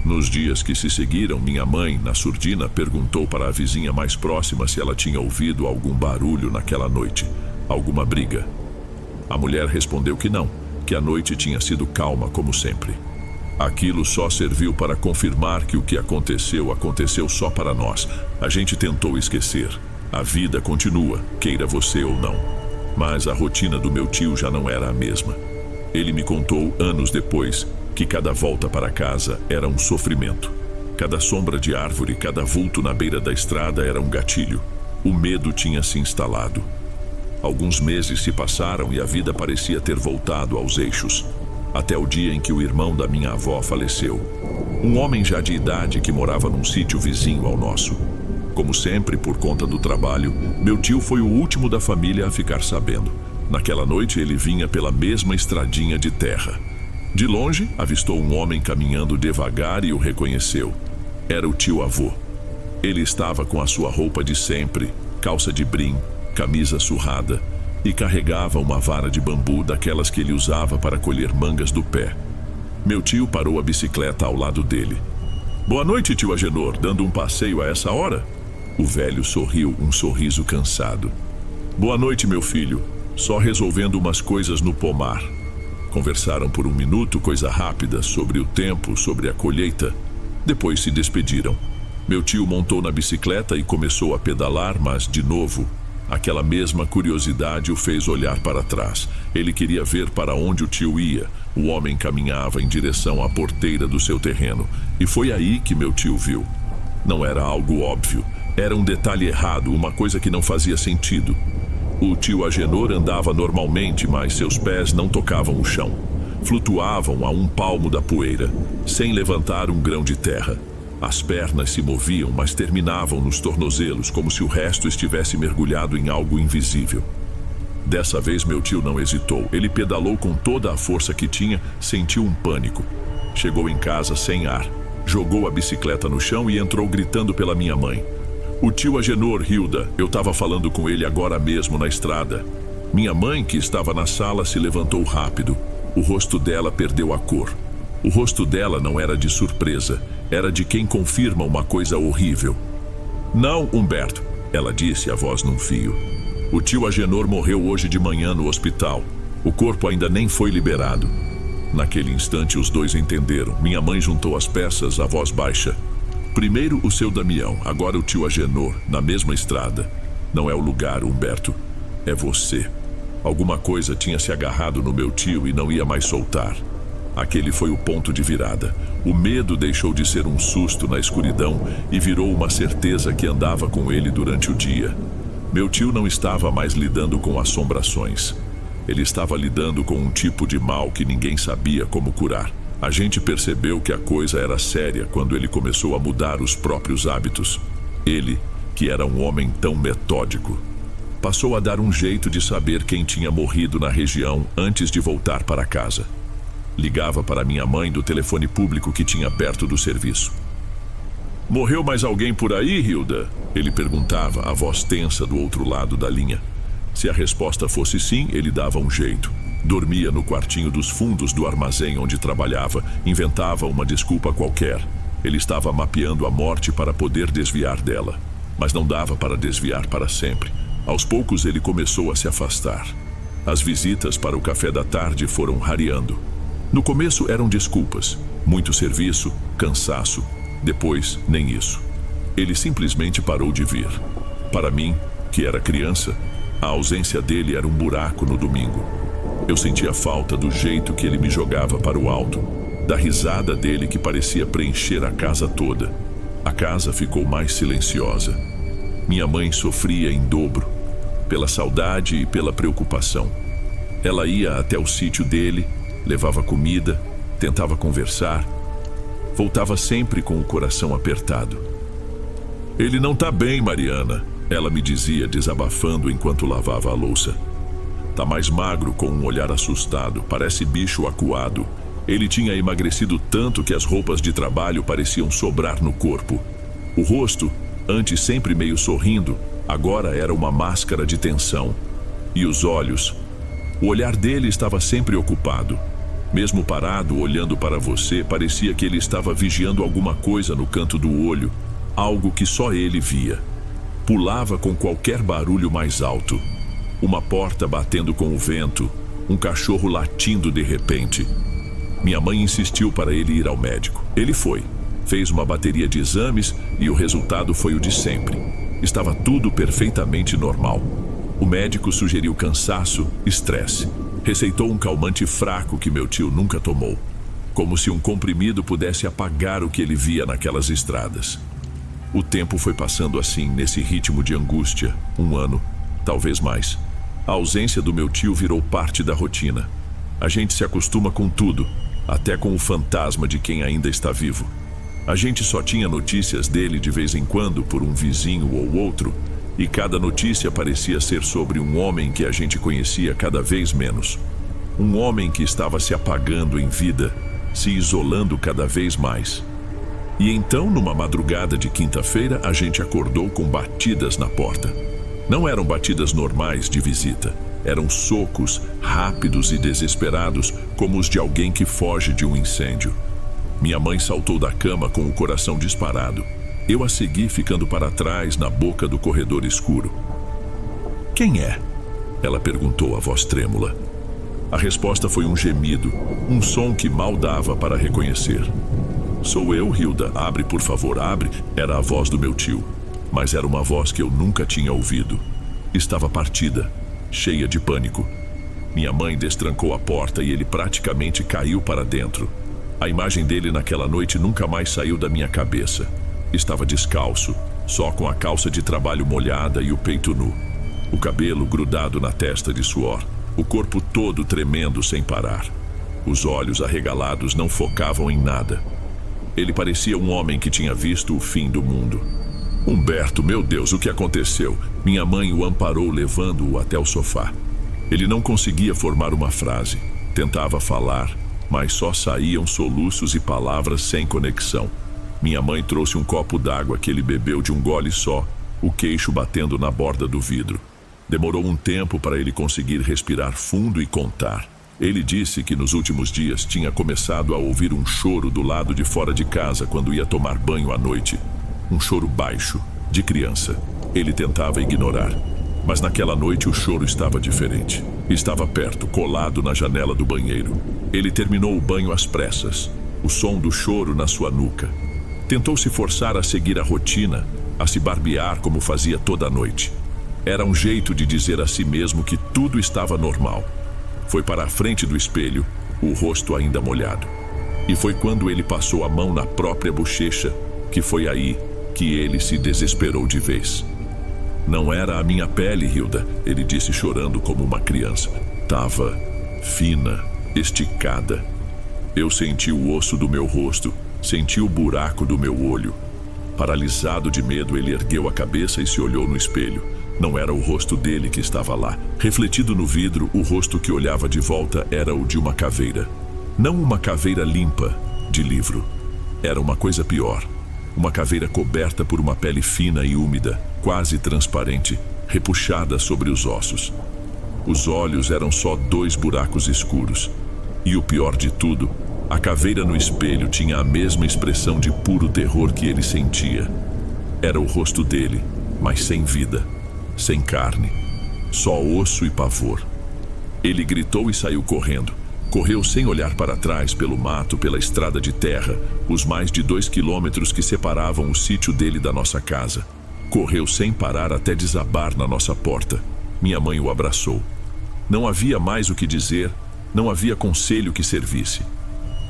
Nos dias que se seguiram, minha mãe, na surdina, perguntou para a vizinha mais próxima se ela tinha ouvido algum barulho naquela noite, alguma briga. A mulher respondeu que não, que a noite tinha sido calma como sempre. Aquilo só serviu para confirmar que o que aconteceu, aconteceu só para nós. A gente tentou esquecer. A vida continua, queira você ou não. Mas a rotina do meu tio já não era a mesma. Ele me contou, anos depois, que cada volta para casa era um sofrimento. Cada sombra de árvore, cada vulto na beira da estrada era um gatilho. O medo tinha se instalado. Alguns meses se passaram e a vida parecia ter voltado aos eixos. Até o dia em que o irmão da minha avó faleceu. Um homem já de idade que morava num sítio vizinho ao nosso. Como sempre, por conta do trabalho, meu tio foi o último da família a ficar sabendo. Naquela noite ele vinha pela mesma estradinha de terra. De longe, avistou um homem caminhando devagar e o reconheceu. Era o tio-avô. Ele estava com a sua roupa de sempre, calça de brim, camisa surrada, e carregava uma vara de bambu daquelas que ele usava para colher mangas do pé. Meu tio parou a bicicleta ao lado dele. Boa noite, tio Agenor, dando um passeio a essa hora? O velho sorriu, um sorriso cansado. Boa noite, meu filho, só resolvendo umas coisas no pomar. Conversaram por um minuto, coisa rápida, sobre o tempo, sobre a colheita. Depois se despediram. Meu tio montou na bicicleta e começou a pedalar, mas, de novo, aquela mesma curiosidade o fez olhar para trás. Ele queria ver para onde o tio ia. O homem caminhava em direção à porteira do seu terreno. E foi aí que meu tio viu. Não era algo óbvio. Era um detalhe errado, uma coisa que não fazia sentido. O tio Agenor andava normalmente, mas seus pés não tocavam o chão. Flutuavam a um palmo da poeira, sem levantar um grão de terra. As pernas se moviam, mas terminavam nos tornozelos, como se o resto estivesse mergulhado em algo invisível. Dessa vez meu tio não hesitou. Ele pedalou com toda a força que tinha, sentiu um pânico. Chegou em casa sem ar, jogou a bicicleta no chão e entrou gritando pela minha mãe. O tio Agenor, Hilda, eu estava falando com ele agora mesmo na estrada. Minha mãe, que estava na sala, se levantou rápido. O rosto dela perdeu a cor. O rosto dela não era de surpresa, era de quem confirma uma coisa horrível. Não, Humberto, ela disse, a voz num fio. O tio Agenor morreu hoje de manhã no hospital. O corpo ainda nem foi liberado. Naquele instante os dois entenderam. Minha mãe juntou as peças, a voz baixa. Primeiro o seu Damião, agora o tio Agenor, na mesma estrada. Não é o lugar, Humberto. É você. Alguma coisa tinha se agarrado no meu tio e não ia mais soltar. Aquele foi o ponto de virada. O medo deixou de ser um susto na escuridão e virou uma certeza que andava com ele durante o dia. Meu tio não estava mais lidando com assombrações. Ele estava lidando com um tipo de mal que ninguém sabia como curar. A gente percebeu que a coisa era séria quando ele começou a mudar os próprios hábitos. Ele, que era um homem tão metódico, passou a dar um jeito de saber quem tinha morrido na região antes de voltar para casa. Ligava para minha mãe do telefone público que tinha perto do serviço. Morreu mais alguém por aí, Hilda? Ele perguntava, a voz tensa do outro lado da linha. Se a resposta fosse sim, ele dava um jeito. Dormia no quartinho dos fundos do armazém onde trabalhava, inventava uma desculpa qualquer. Ele estava mapeando a morte para poder desviar dela. Mas não dava para desviar para sempre. Aos poucos ele começou a se afastar. As visitas para o café da tarde foram rareando. No começo eram desculpas, muito serviço, cansaço. Depois, nem isso. Ele simplesmente parou de vir. Para mim, que era criança, a ausência dele era um buraco no domingo. Eu sentia falta do jeito que ele me jogava para o alto, da risada dele que parecia preencher a casa toda. A casa ficou mais silenciosa. Minha mãe sofria em dobro, pela saudade e pela preocupação. Ela ia até o sítio dele, levava comida, tentava conversar, voltava sempre com o coração apertado. Ele não tá bem, Mariana, ela me dizia, desabafando enquanto lavava a louça. Tá mais magro, com um olhar assustado, parece bicho acuado. Ele tinha emagrecido tanto que as roupas de trabalho pareciam sobrar no corpo. O rosto, antes sempre meio sorrindo, agora era uma máscara de tensão. E os olhos? O olhar dele estava sempre ocupado. Mesmo parado, olhando para você, parecia que ele estava vigiando alguma coisa no canto do olho, algo que só ele via. Pulava com qualquer barulho mais alto. Uma porta batendo com o vento, um cachorro latindo de repente. Minha mãe insistiu para ele ir ao médico. Ele foi, fez uma bateria de exames e o resultado foi o de sempre. Estava tudo perfeitamente normal. O médico sugeriu cansaço, estresse. Receitou um calmante fraco que meu tio nunca tomou. Como se um comprimido pudesse apagar o que ele via naquelas estradas. O tempo foi passando assim, nesse ritmo de angústia. 1 ano, talvez mais. A ausência do meu tio virou parte da rotina. A gente se acostuma com tudo, até com o fantasma de quem ainda está vivo. A gente só tinha notícias dele de vez em quando por um vizinho ou outro, e cada notícia parecia ser sobre um homem que a gente conhecia cada vez menos. Um homem que estava se apagando em vida, se isolando cada vez mais. E então, numa madrugada de quinta-feira, a gente acordou com batidas na porta. Não eram batidas normais de visita. Eram socos rápidos e desesperados, como os de alguém que foge de um incêndio. Minha mãe saltou da cama com o coração disparado. Eu a segui, ficando para trás na boca do corredor escuro. "Quem é?" ela perguntou, a voz trêmula. A resposta foi um gemido, um som que mal dava para reconhecer. Sou eu, Hilda. Abre, por favor, abre. Era a voz do meu tio. Mas era uma voz que eu nunca tinha ouvido. Estava partida, cheia de pânico. Minha mãe destrancou a porta e ele praticamente caiu para dentro. A imagem dele naquela noite nunca mais saiu da minha cabeça. Estava descalço, só com a calça de trabalho molhada e o peito nu. O cabelo grudado na testa de suor. O corpo todo tremendo sem parar. Os olhos arregalados não focavam em nada. Ele parecia um homem que tinha visto o fim do mundo. Humberto, meu Deus, o que aconteceu? Minha mãe o amparou levando-o até o sofá. Ele não conseguia formar uma frase. Tentava falar, mas só saíam soluços e palavras sem conexão. Minha mãe trouxe um copo d'água que ele bebeu de um gole só, o queixo batendo na borda do vidro. Demorou um tempo para ele conseguir respirar fundo e contar. Ele disse que nos últimos dias tinha começado a ouvir um choro do lado de fora de casa quando ia tomar banho à noite. Um choro baixo, de criança. Ele tentava ignorar. Mas naquela noite o choro estava diferente. Estava perto, colado na janela do banheiro. Ele terminou o banho às pressas, o som do choro na sua nuca. Tentou se forçar a seguir a rotina, a se barbear como fazia toda a noite. Era um jeito de dizer a si mesmo que tudo estava normal. Foi para a frente do espelho, o rosto ainda molhado. E foi quando ele passou a mão na própria bochecha que foi aí que ele se desesperou de vez. Não era a minha pele, Hilda, ele disse chorando como uma criança. Tava fina, esticada. Eu senti o osso do meu rosto, senti o buraco do meu olho. Paralisado de medo, ele ergueu a cabeça e se olhou no espelho. Não era o rosto dele que estava lá. Refletido no vidro, o rosto que olhava de volta era o de uma caveira. Não uma caveira limpa, de livro. Era uma coisa pior. Uma caveira coberta por uma pele fina e úmida, quase transparente, repuxada sobre os ossos. Os olhos eram só 2 buracos escuros. E o pior de tudo, a caveira no espelho tinha a mesma expressão de puro terror que ele sentia. Era o rosto dele, mas sem vida. Sem carne, só osso e pavor. Ele gritou e saiu correndo. Correu sem olhar para trás pelo mato, pela estrada de terra, os mais de 2 quilômetros que separavam o sítio dele da nossa casa. Correu sem parar até desabar na nossa porta. Minha mãe o abraçou. Não havia mais o que dizer, não havia conselho que servisse.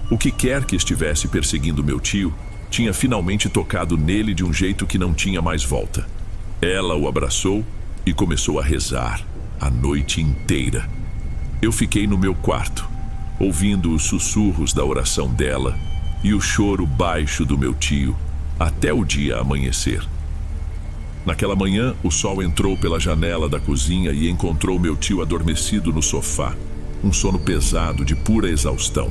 O que quer que estivesse perseguindo meu tio, tinha finalmente tocado nele de um jeito que não tinha mais volta. Ela o abraçou e começou a rezar a noite inteira. Eu fiquei no meu quarto, ouvindo os sussurros da oração dela e o choro baixo do meu tio, até o dia amanhecer. Naquela manhã, o sol entrou pela janela da cozinha e encontrou meu tio adormecido no sofá, um sono pesado de pura exaustão.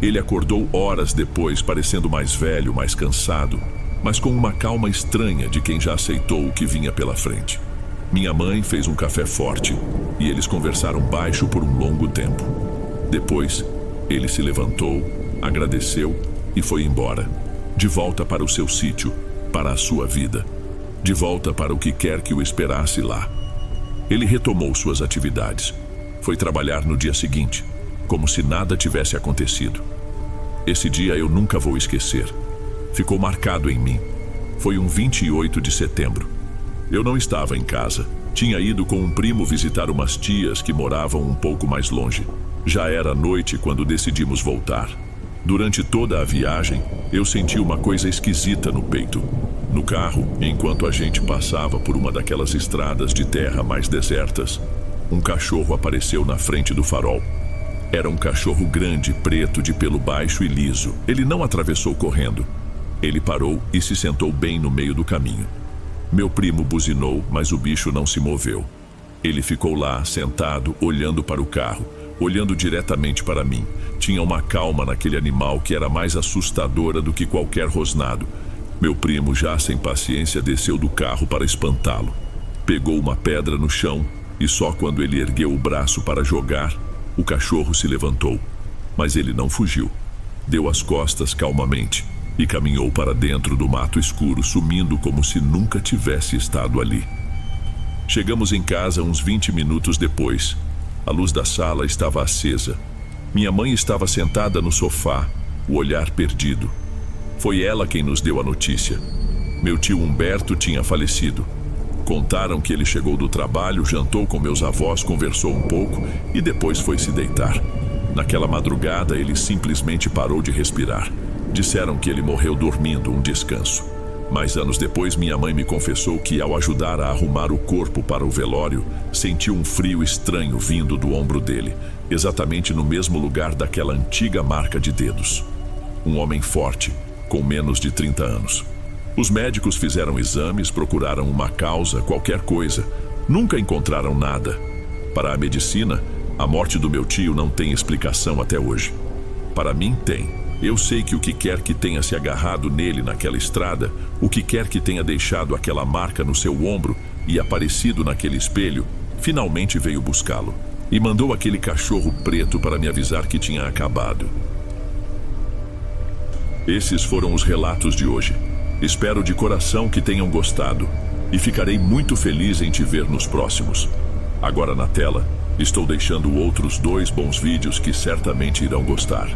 Ele acordou horas depois, parecendo mais velho, mais cansado, mas com uma calma estranha de quem já aceitou o que vinha pela frente. Minha mãe fez um café forte e eles conversaram baixo por um longo tempo. Depois, ele se levantou, agradeceu e foi embora. De volta para o seu sítio, para a sua vida. De volta para o que quer que o esperasse lá. Ele retomou suas atividades. Foi trabalhar no dia seguinte, como se nada tivesse acontecido. Esse dia eu nunca vou esquecer. Ficou marcado em mim. Foi um 28 de setembro. Eu não estava em casa. Tinha ido com um primo visitar umas tias que moravam um pouco mais longe. Já era noite quando decidimos voltar. Durante toda a viagem, eu senti uma coisa esquisita no peito. No carro, enquanto a gente passava por uma daquelas estradas de terra mais desertas, um cachorro apareceu na frente do farol. Era um cachorro grande, preto, de pelo baixo e liso. Ele não atravessou correndo. Ele parou e se sentou bem no meio do caminho. Meu primo buzinou, mas o bicho não se moveu. Ele ficou lá, sentado, olhando para o carro, olhando diretamente para mim. Tinha uma calma naquele animal que era mais assustadora do que qualquer rosnado. Meu primo, já sem paciência, desceu do carro para espantá-lo. Pegou uma pedra no chão e só quando ele ergueu o braço para jogar, o cachorro se levantou. Mas ele não fugiu. Deu as costas calmamente e caminhou para dentro do mato escuro, sumindo como se nunca tivesse estado ali. Chegamos em casa uns 20 minutos depois. A luz da sala estava acesa. Minha mãe estava sentada no sofá, o olhar perdido. Foi ela quem nos deu a notícia. Meu tio Humberto tinha falecido. Contaram que ele chegou do trabalho, jantou com meus avós, conversou um pouco e depois foi se deitar. Naquela madrugada, ele simplesmente parou de respirar. Disseram que ele morreu dormindo, um descanso. Mas anos depois, minha mãe me confessou que, ao ajudar a arrumar o corpo para o velório, sentiu um frio estranho vindo do ombro dele, exatamente no mesmo lugar daquela antiga marca de dedos. Um homem forte, com menos de 30 anos. Os médicos fizeram exames, procuraram uma causa, qualquer coisa. Nunca encontraram nada. Para a medicina, a morte do meu tio não tem explicação até hoje. Para mim, tem. Eu sei que o que quer que tenha se agarrado nele naquela estrada, o que quer que tenha deixado aquela marca no seu ombro e aparecido naquele espelho, finalmente veio buscá-lo. E mandou aquele cachorro preto para me avisar que tinha acabado. Esses foram os relatos de hoje. Espero de coração que tenham gostado e ficarei muito feliz em te ver nos próximos. Agora na tela, estou deixando outros 2 bons vídeos que certamente irão gostar.